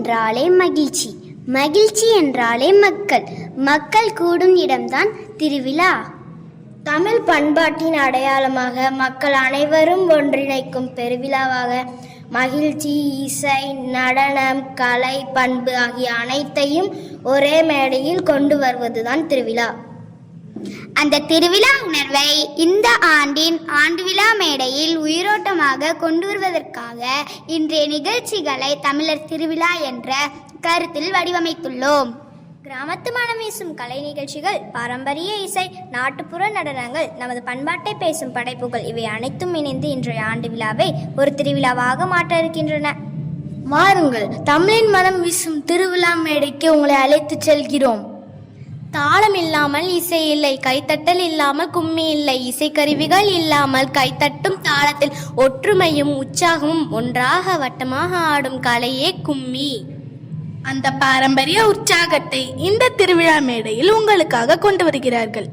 என்றாலே மகிழ்ச்சி, மகிழ்ச்சி என்றாலே மக்கள், மக்கள் கூடும் இடம்தான் திருவிழா. தமிழ் பண்பாட்டின் அடையாளமாக மக்கள் அனைவரும் ஒன்றிணைக்கும் பெருவிழாவாக மகிழ்ச்சி, இசை, நடனம், கலை, பண்பு ஆகிய அனைத்தையும் ஒரே மேடையில் கொண்டு வருவதுதான் திருவிழா. அந்த திருவிழா உணர்வை இந்த ஆண்டின் ஆண்டு விழா மேடையில் உயிரோட்டமாக கொண்டு வருவதற்காக இன்றைய நிகழ்ச்சிகளை தமிழர் திருவிழா என்ற கருத்தில் வடிவமைத்துள்ளோம். கிராமத்து மனம் வீசும் கலை நிகழ்ச்சிகள், பாரம்பரிய இசை, நாட்டுப்புற நடனங்கள், நமது பண்பாட்டை பேசும் படைப்புகள் இவை அனைத்தும் இணைந்து இன்றைய ஆண்டு விழாவை ஒரு திருவிழாவாக மாற்ற இருக்கின்றன. வாருங்கள், தமிழின் மனம் வீசும் திருவிழா மேடைக்கு உங்களை அழைத்து செல்கிறோம். தாளம் இல்லாமல் இசை இல்லை, கைத்தட்டல் இல்லாமல் கும்மி இல்லை, இசைக்கருவிகள் இல்லாமல் கைத்தட்டும் தாளத்தில் ஒற்றுமையும் உற்சாகமும் ஒன்றாக வட்டமாக ஆடும் கலையே கும்மி. அந்த பாரம்பரிய உற்சாகத்தை இந்த திருவிழா மேடையில் உங்களுக்காக கொண்டு வருகிறார்கள்.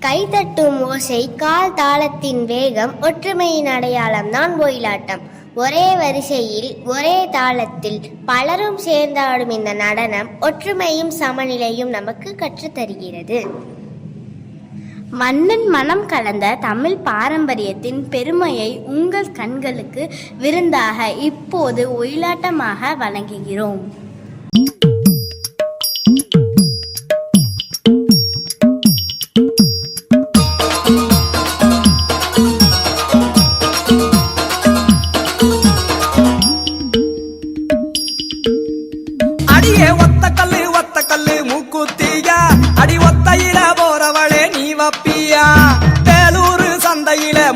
கைதட்டும் ஓசை, கால் தாளத்தின் வேகம், ஒற்றுமையின் அடையாளம் தான் ஒயிலாட்டம். ஒரே வரிசையில் ஒரே தாளத்தில் பலரும் சேர்ந்தாடும் இந்த நடனம் ஒற்றுமையும் சமநிலையும் நமக்கு கற்றுத்தருகிறது. மண்ணின் மனம் கலந்த தமிழ் பாரம்பரியத்தின் பெருமையை உங்கள் கண்களுக்கு விருந்தாக இப்போது ஒயிலாட்டமாக வழங்குகிறோம்.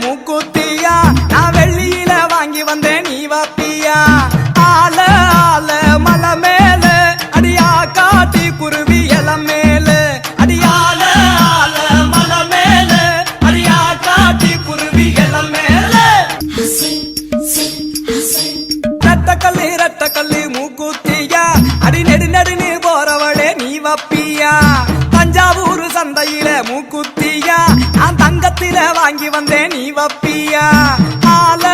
மூக்குத்தியா நான் வெள்ளியில வாங்கி வந்தேன், நீ வாப்பியா. ஆல ஆல மலை மேல அடியா காட்டி குருவி இல மேல, அடியால ஆல மலை மேல அடியா காட்டி குருவி இல மேல. ரட்ட கல்லு மூக்குத்தியா அடி நெடு நெடுன்னு போறவளே நீ வாப்பியா. தஞ்சாவூர் சந்தையில மூக்குத்தியா நான் தங்கத்தில வாங்கி வந்தேன், நீ வப்பியா. ஆல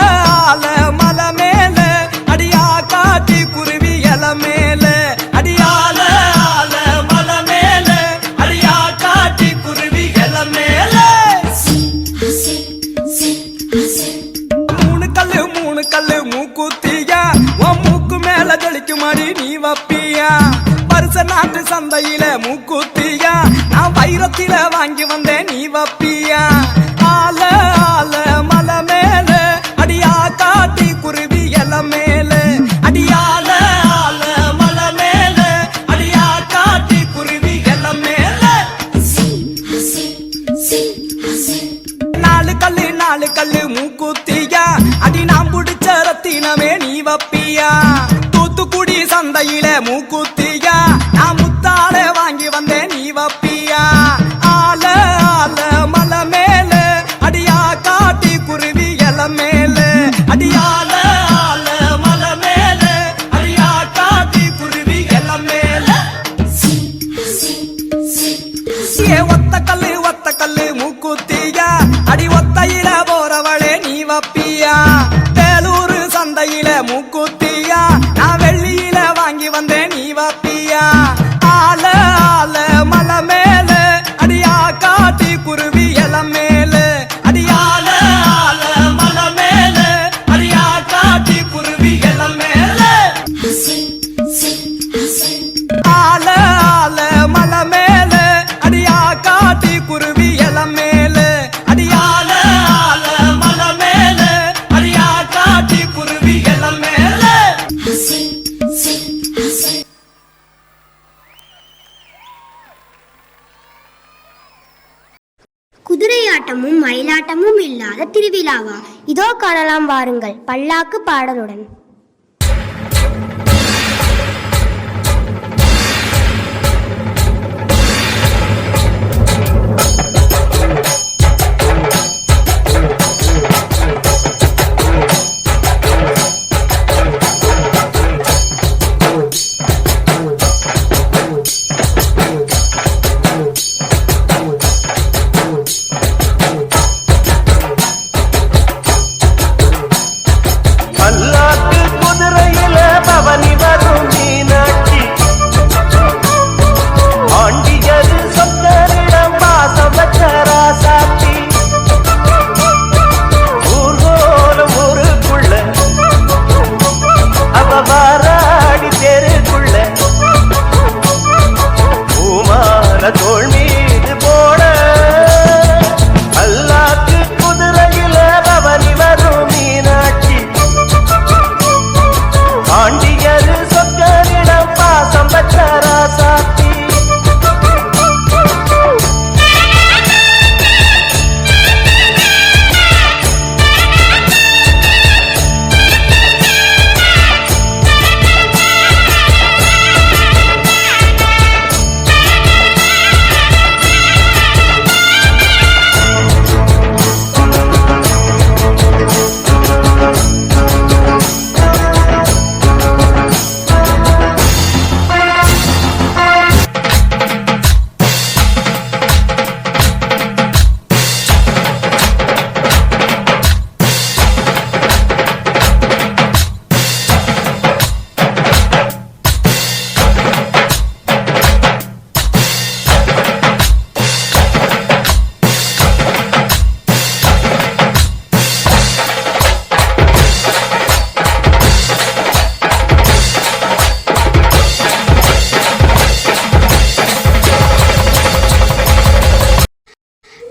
ஆல மலை மேல அடியா காட்டி குருவி இல மேல, அடியால மாட்டு சந்தையில மூக்குத்தியா நான் வைரத்தில வாங்கி வந்தேன் நீ வப்பியா ஆல ஆல மலை மேல அடியா காட்டி குருவி எல மேல அடியால ஆல மலை மேல அடியா காட்டி குருவி எல மேல நாலு கல்லு மூக்குத்தியா அடி நாம் புடிச்ச ரத்தினமே நீ வப்பியா தூத்துக்குடி சந்தையில மூக்குத்தியா நான் முத்தாள வாங்கி வந்தேன் நீ வப்பியா ஆல ஆல மலை மேல அடியா காட்டி குருவி எல மேல அடியால ஆல மலை மேல அடியா காட்டி குருவி எல மேல ஒத்த கல்லு மூக்குத்தியா அடி ஒத்தையில போறவளே நீ வப்பியா வேலூர் சந்தையில மூக்குத்தியா நான் வெள்ளியில வாங்கி வந்தேன் நீ வப்பியா ஆல ஆல மலை மேல அடியா காட்டி குருவி எல மேல அடியால ஆல மலை மேல அடியா காட்டி குருவி எல மேல ஆல ஆல மலை மேல அடியா காட்டி குருவி எல மேல அடியால ஆல மலை மேல அடியா காட்டி குருவி எல மேல குதிரையாட்டமும் மயிலாட்டமும் இல்லாத திருவிழாவா? இதோ காணலாம் வாருங்கள் பல்லாக்கு பாடலுடன்.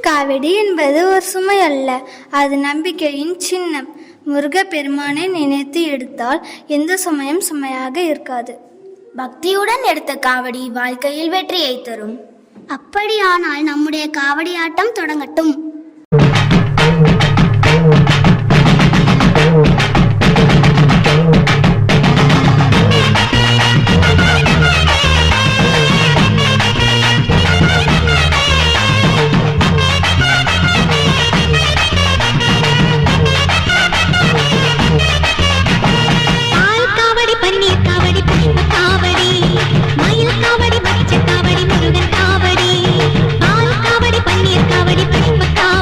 காவடி என்பது ஒரு சுமை அல்ல, அது நம்பிக்கையின் சின்னம். முருகப்பெருமானை நினைத்து எடுத்தால் எந்த சுமையும் சுமையாக இருக்காது. பக்தியுடன் எடுத்த காவடி வாழ்க்கையில் வெற்றியை தரும். அப்படியானால் நம்முடைய காவடி ஆட்டம் தொடங்கட்டும். காவடி பன்னீர் காவடி முருகன் காவடி பால் காவடி பன்னீர் காவடி புஷ்ப காவடி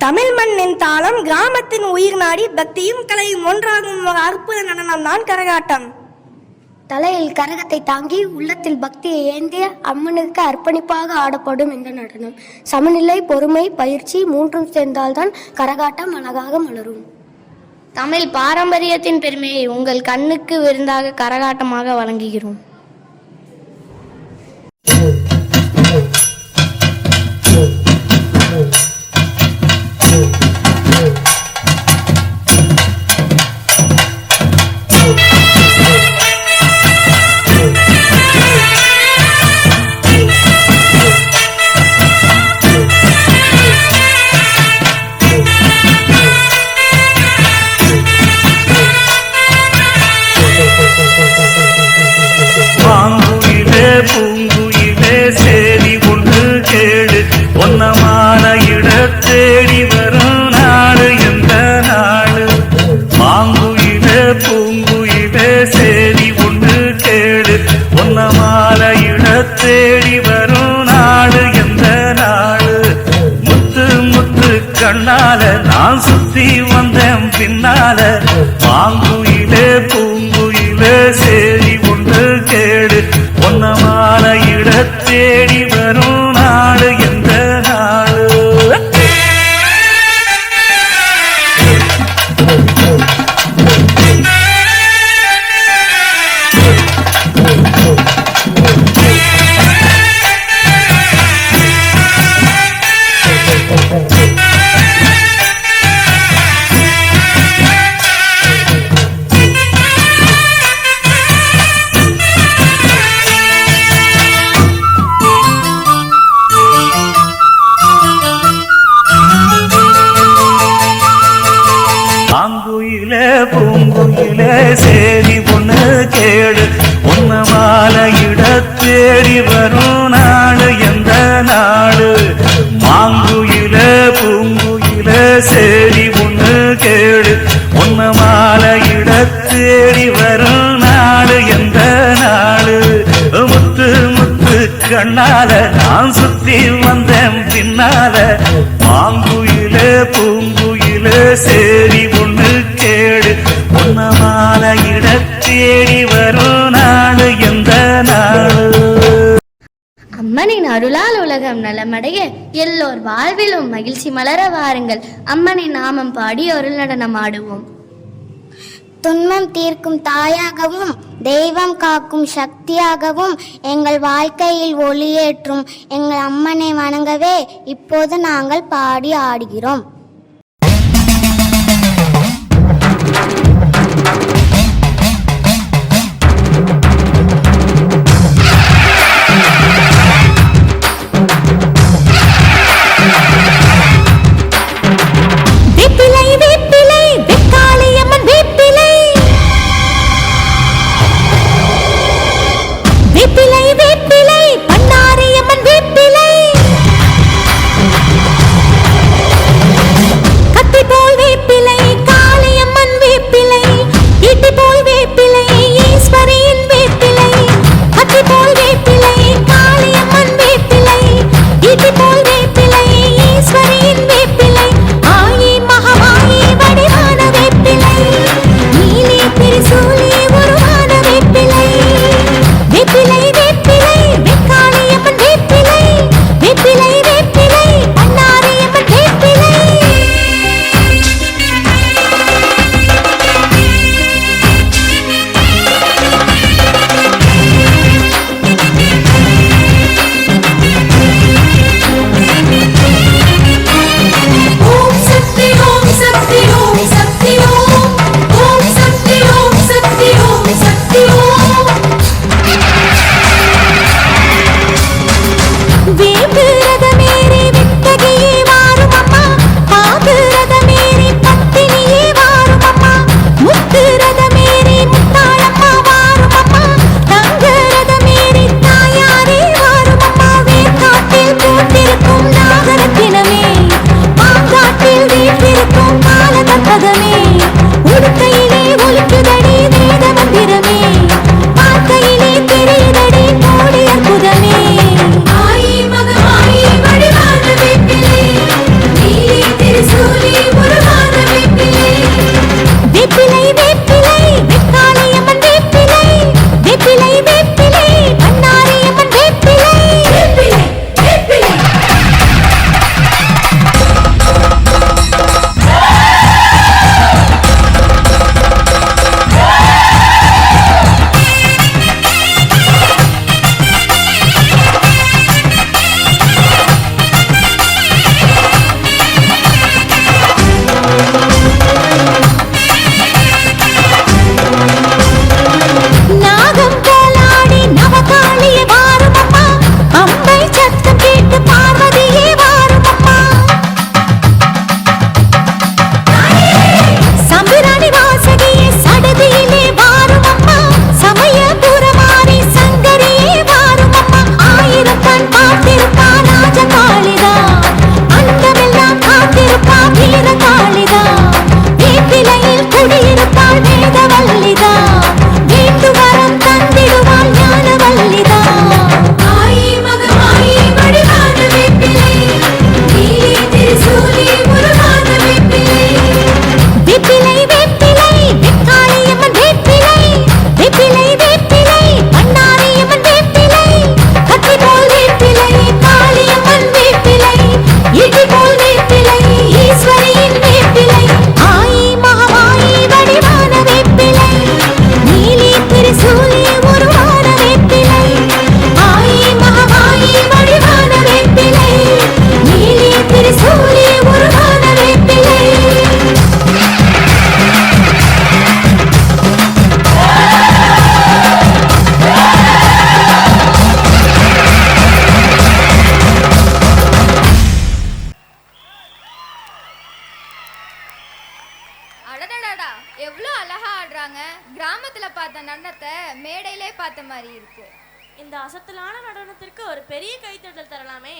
தமிழ் மண்ணின் தாளம், கிராமத்தின் உயிர் நாடி, பக்தியும் கலையும் ஒன்றாகும் ஒரு அற்புத நடனம் தான் கரகாட்டம். தலையில் கரகத்தை தாங்கி உள்ளத்தில் பக்தியை ஏந்திய அம்மனுக்கு அர்ப்பணிப்பாக ஆடப்படும் இந்த நடனம். சமநிலை, பொறுமை, பயிற்சி மூன்றும் சேர்ந்தால்தான் கரகாட்டம் அழகாக மலரும். தமிழ் பாரம்பரியத்தின் பெருமையை உங்கள் கண்ணுக்கு விருந்தாக கரகாட்டமாக வழங்குகிறோம். பூங்குயிலே சேதி ஒன்று கேடு, ஒன்னமான இட தேடி வரும் நாடு எந்த நாடு. மாங்குயிலே பூங்குயிலே சேதி ஒன்று கேடு, ஒன்னமான இட தேடி வரும் நாடு எந்த நாடு. முத்து முத்து கண்ணால நான் சுத்தி வந்தேன் பின்னால. மாங்குயிலே பூங்குயிலே சேதி ஒன்று கேடு, ஒன்னமான இட தேடி வரும் நாடு எந்த நாடு. ஆங்குயிலே பூங்குயிலே சேதி பொண்ணு கேடு, ஒன்னமால இட தேடி வரும் நாடு எந்த நாடு. மாங்குயிலே பூங்குயிலே சேதி பொண்ணு கேடு, ஒன்னமால இட தேடி வரும் நாடு எந்த நாடு. முத்து முத்து கண்ணால நான் சுத்தி வந்தேன் பின்னால. மாங்குயிலே பூங்குயிலே சேதி பொண்ணு கேடு, ஒன்னமால இட தேடி வரும் நாடு எந்த நாடு. அம்மனின் அருளால் உலகம் நலமடைய எல்லோர் வாழ்விலும் மகிழ்ச்சி மலர வாருங்கள். அம்மனின் நாமம் பாடி அருள் நடனம் ஆடுவோம். துன்பம் தீர்க்கும் தாயாகவும் தெய்வம் காக்கும் சக்தியாகவும் எங்கள் வாழ்க்கையில் ஒளியேற்றும் எங்கள் அம்மனை வணங்கவே இப்போது நாங்கள் பாடி ஆடுகிறோம். அடடடடா, எவ்வளோ அழகா ஆடுறாங்க. கிராமத்துல பார்த்த நடனத்தை மேடையிலே பார்த்த மாதிரி இருக்கு. இந்த அசத்தலான நடனத்திற்கு ஒரு பெரிய கைத்தட்டல் தரலாமே.